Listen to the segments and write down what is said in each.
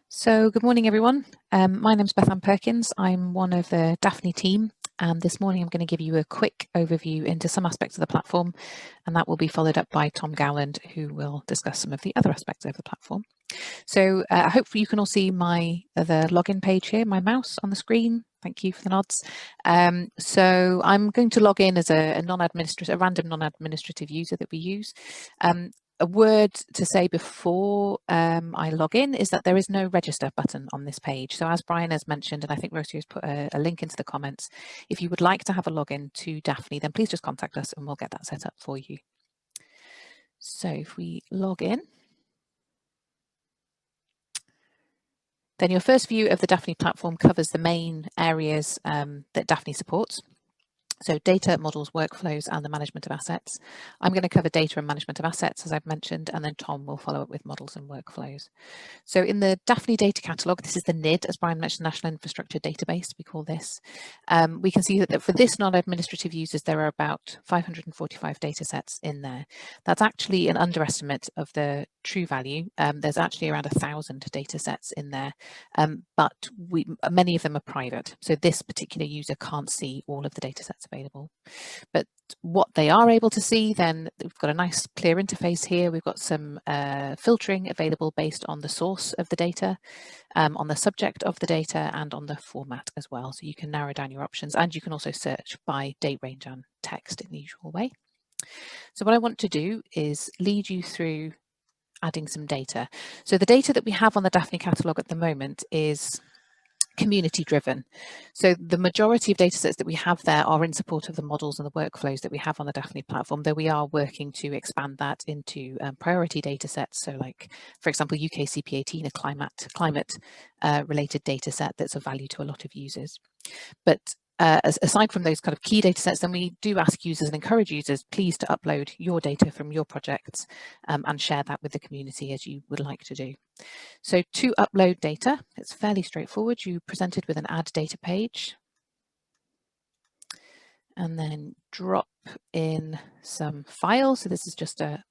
So good morning, everyone. My name's Bethan Perkins. I'm one of the DAFNI team, and this morning I'm going to give you a quick overview into some aspects of the platform, and that will be followed up by Tom Gowland, who will discuss some of the other aspects of the platform. So hopefully you can all see the login page here, my mouse on the screen. Thank you for the nods. So I'm going to log in as a random non-administrative user that we use. A word to say before I log in is that there is no register button on this page. So as Brian has mentioned, and I think Rosie has put a link into the comments, if you would like to have a login to DAFNI, then please just contact us and we'll get that set up for you. So if we log in, then your first view of the DAFNI platform covers the main areas that DAFNI supports. So data, models, workflows, and the management of assets. I'm going to cover data and management of assets, as I've mentioned, and then Tom will follow up with models and workflows. So in the DAFNI data catalogue, this is the NID, as Brian mentioned, National Infrastructure Database, we call this. We can see that for this non-administrative users, there are about 545 data sets in there. That's actually an underestimate of the true value. There's actually around 1,000 data sets in there, but many of them are private. So this particular user can't see all of the data sets available. But what they are able to see, then we've got a nice clear interface here. We've got some filtering available based on the source of the data, on the subject of the data, and on the format as well. So you can narrow down your options, and you can also search by date range and text in the usual way. So what I want to do is lead you through adding some data. So the data that we have on the DAFNI catalogue at the moment is community driven. So the majority of data sets that we have there are in support of the models and the workflows that we have on the DAFNI platform, though we are working to expand that into priority data sets. So like, for example, UK CP18, a climate related data set that's of value to a lot of users. But aside from those kind of key data sets, then we do ask users and encourage users, please to upload your data from your projects and share that with the community as you would like to do. So to upload data, it's fairly straightforward. You presented with an add data page and then drop in some files. So this is just a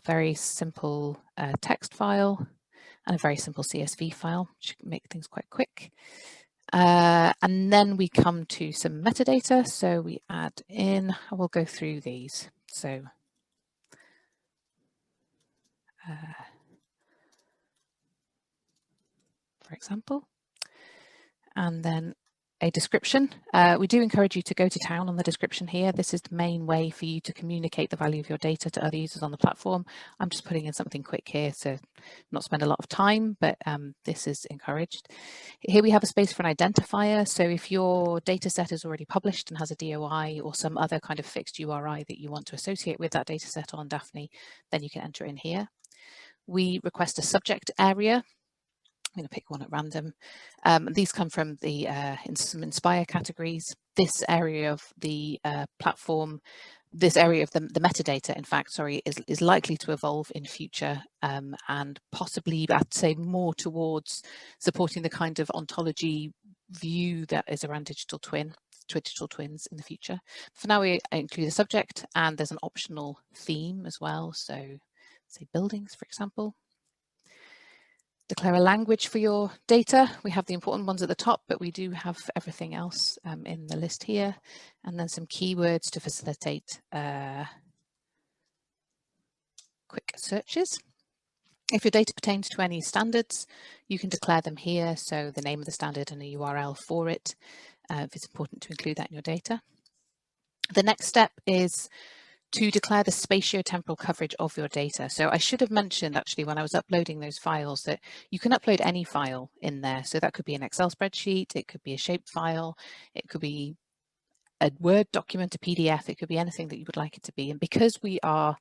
very simple text file and a very simple CSV file, which can make things quite quick. And then we come to some metadata. So we add in, I will go through these. So for example, and then a description. We do encourage you to go to town on the description here. This is the main way for you to communicate the value of your data to other users on the platform. I'm just putting in something quick here to not spend a lot of time, but this is encouraged. Here we have a space for an identifier. So if your data set is already published and has a DOI or some other kind of fixed URI that you want to associate with that data set on DAFNI, then you can enter in here. We request a subject area. I'm going to pick one at random. These come from the some Inspire categories. This area of the platform, this area of the metadata, in fact, sorry, is likely to evolve in future and possibly, I'd say, more towards supporting the kind of ontology view that is around digital twins in the future. For now, we include a subject and there's an optional theme as well. So say buildings, for example. Declare a language for your data. We have the important ones at the top, but we do have everything else in the list here. And then some keywords to facilitate quick searches. If your data pertains to any standards, you can declare them here. So the name of the standard and a URL for it, if it's important to include that in your data. The next step is to declare the spatio-temporal coverage of your data. So I should have mentioned actually when I was uploading those files that you can upload any file in there. So that could be an Excel spreadsheet, it could be a shape file, it could be a Word document, a PDF, it could be anything that you would like it to be. And because we are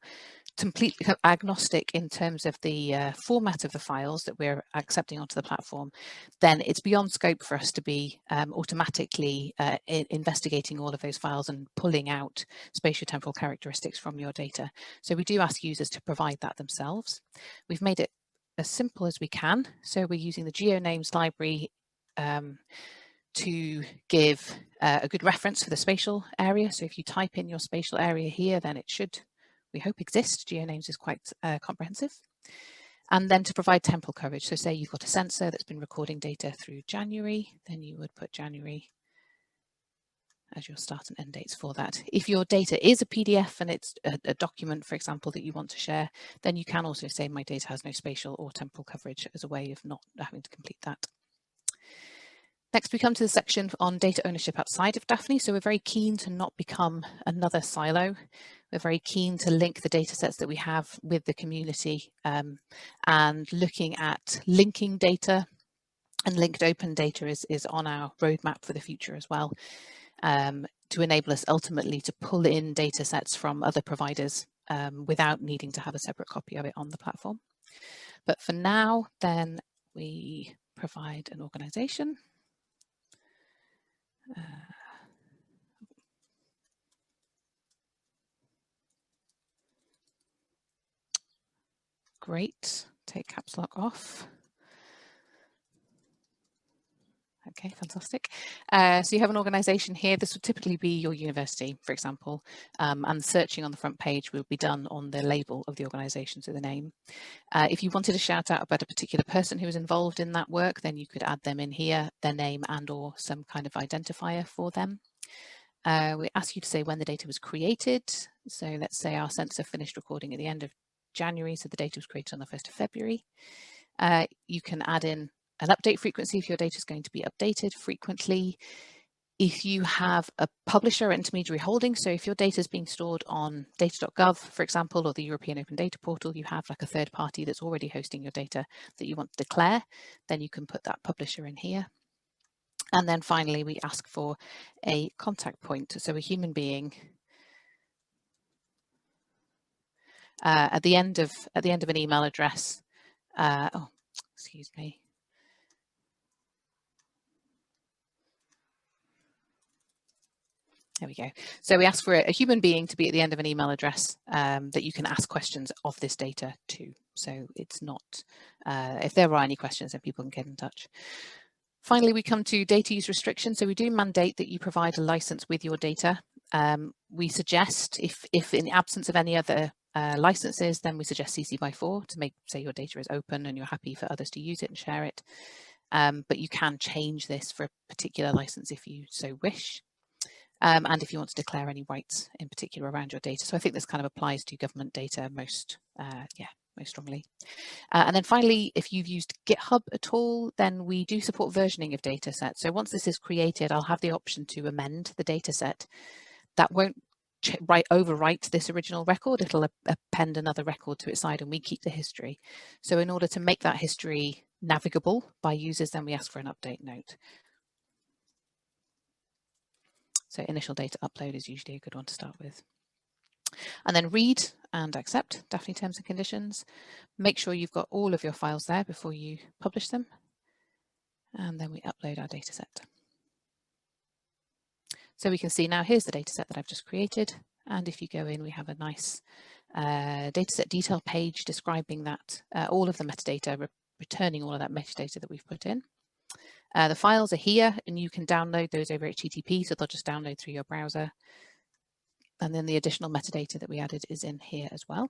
completely agnostic in terms of the format of the files that we're accepting onto the platform, then it's beyond scope for us to be automatically investigating all of those files and pulling out spatiotemporal characteristics from your data. So we do ask users to provide that themselves. We've made it as simple as we can. So we're using the GeoNames library to give a good reference for the spatial area. So if you type in your spatial area here, then it should, we hope, exist. GeoNames is quite comprehensive. And then to provide temporal coverage. So say you've got a sensor that's been recording data through January, then you would put January as your start and end dates for that. If your data is a PDF and it's a document, for example, that you want to share, then you can also say my data has no spatial or temporal coverage as a way of not having to complete that. Next, we come to the section on data ownership outside of DAFNI. So we're very keen to not become another silo. We're very keen to link the data sets that we have with the community, and looking at linking data and linked open data is on our roadmap for the future as well, to enable us ultimately to pull in data sets from other providers without needing to have a separate copy of it on the platform. But for now, then we provide an organization. Great, take caps lock off. Okay, fantastic. So you have an organization here. This would typically be your university, for example, and searching on the front page will be done on the label of the organization, so the name. If you wanted to shout out about a particular person who was involved in that work, then you could add them in here, their name and or some kind of identifier for them. We ask you to say when the data was created. So let's say our sensor finished recording at the end of January, so the data was created on the 1st of February. You can add in an update frequency if your data is going to be updated frequently. If you have a publisher or intermediary holding, so if your data is being stored on data.gov, for example, or the European Open Data Portal, you have like a third party that's already hosting your data that you want to declare, then you can put that publisher in here. And then finally, we ask for a contact point, so a human being at the end of an email address. Oh, excuse me. There we go. So we ask for a human being to be at the end of an email address that you can ask questions of this data to. So it's not, if there are any questions, then people can get in touch. Finally, we come to data use restrictions. So we do mandate that you provide a license with your data. We suggest, if in the absence of any other licenses, then we suggest CC by 4 to make, say your data is open and you're happy for others to use it and share it. But you can change this for a particular license if you so wish. And if you want to declare any rights in particular around your data. So I think this kind of applies to government data most strongly. And then finally, if you've used GitHub at all, then we do support versioning of data sets. So once this is created, I'll have the option to amend the data set. That won't overwrite this original record. It'll append another record to its side and we keep the history. So in order to make that history navigable by users, then we ask for an update note. So initial data upload is usually a good one to start with. And then read and accept DAFNI terms and conditions. Make sure you've got all of your files there before you publish them. And then we upload our data set. So we can see now here's the data set that I've just created. And if you go in, we have a nice dataset detail page describing that, all of the metadata, returning all of that metadata that we've put in. The files are here and you can download those over HTTP, so they'll just download through your browser. And then the additional metadata that we added is in here as well.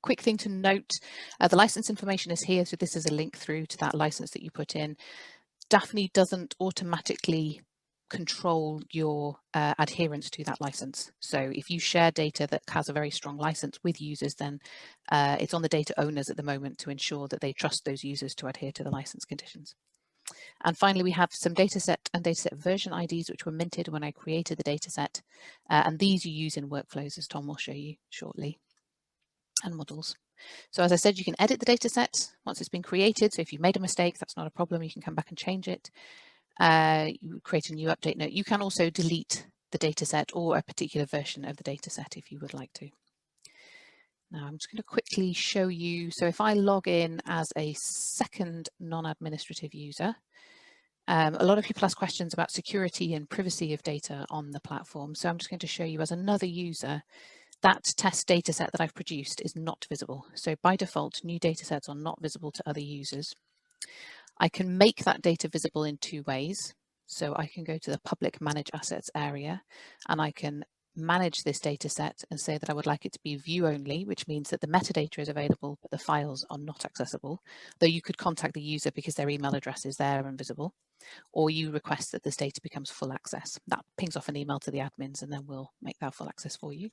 Quick thing to note, the license information is here, so this is a link through to that license that you put in. DAFNI doesn't automatically control your adherence to that license. So if you share data that has a very strong license with users, then it's on the data owners at the moment to ensure that they trust those users to adhere to the license conditions. And finally, we have some dataset and dataset version IDs, which were minted when I created the dataset. And these you use in workflows, as Tom will show you shortly, and models. So as I said, you can edit the dataset once it's been created. So if you've made a mistake, that's not a problem. You can come back and change it. You create a new update note. You can also delete the dataset or a particular version of the dataset if you would like to. Now I'm just going to quickly show you. So if I log in as a second non-administrative user, a lot of people ask questions about security and privacy of data on the platform. So I'm just going to show you as another user, that test data set that I've produced is not visible. So by default, new data sets are not visible to other users. I can make that data visible in two ways. So I can go to the public manage assets area and I can manage this data set and say that I would like it to be view only, which means that the metadata is available, but the files are not accessible, though you could contact the user because their email address is there and visible, or you request that this data becomes full access. That pings off an email to the admins and then we'll make that full access for you.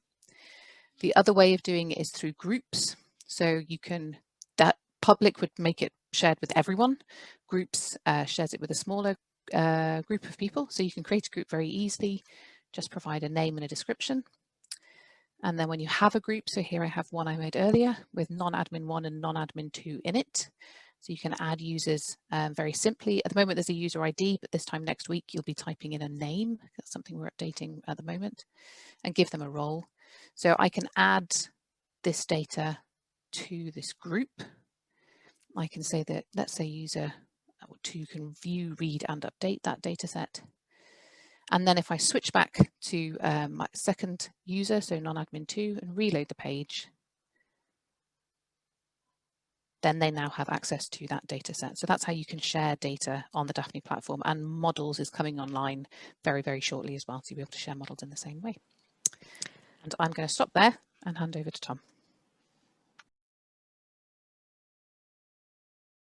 The other way of doing it is through groups. So you can, that public would make it shared with everyone. Groups shares it with a smaller group of people. So you can create a group very easily, just provide a name and a description. And then when you have a group, so here I have one I made earlier with non-admin 1 and non-admin 2 in it. So you can add users very simply. At the moment, there's a user ID, but this time next week, you'll be typing in a name. That's something we're updating at the moment, and give them a role. So I can add this data to this group. I can say that, let's say user 2 can view, read, and update that data set. And then if I switch back to my second user, so non-admin 2, and reload the page, then they now have access to that data set. So that's how you can share data on the DAFNI platform, and models is coming online very, very shortly as well, to be able to share models in the same way. And I'm going to stop there and hand over to Tom.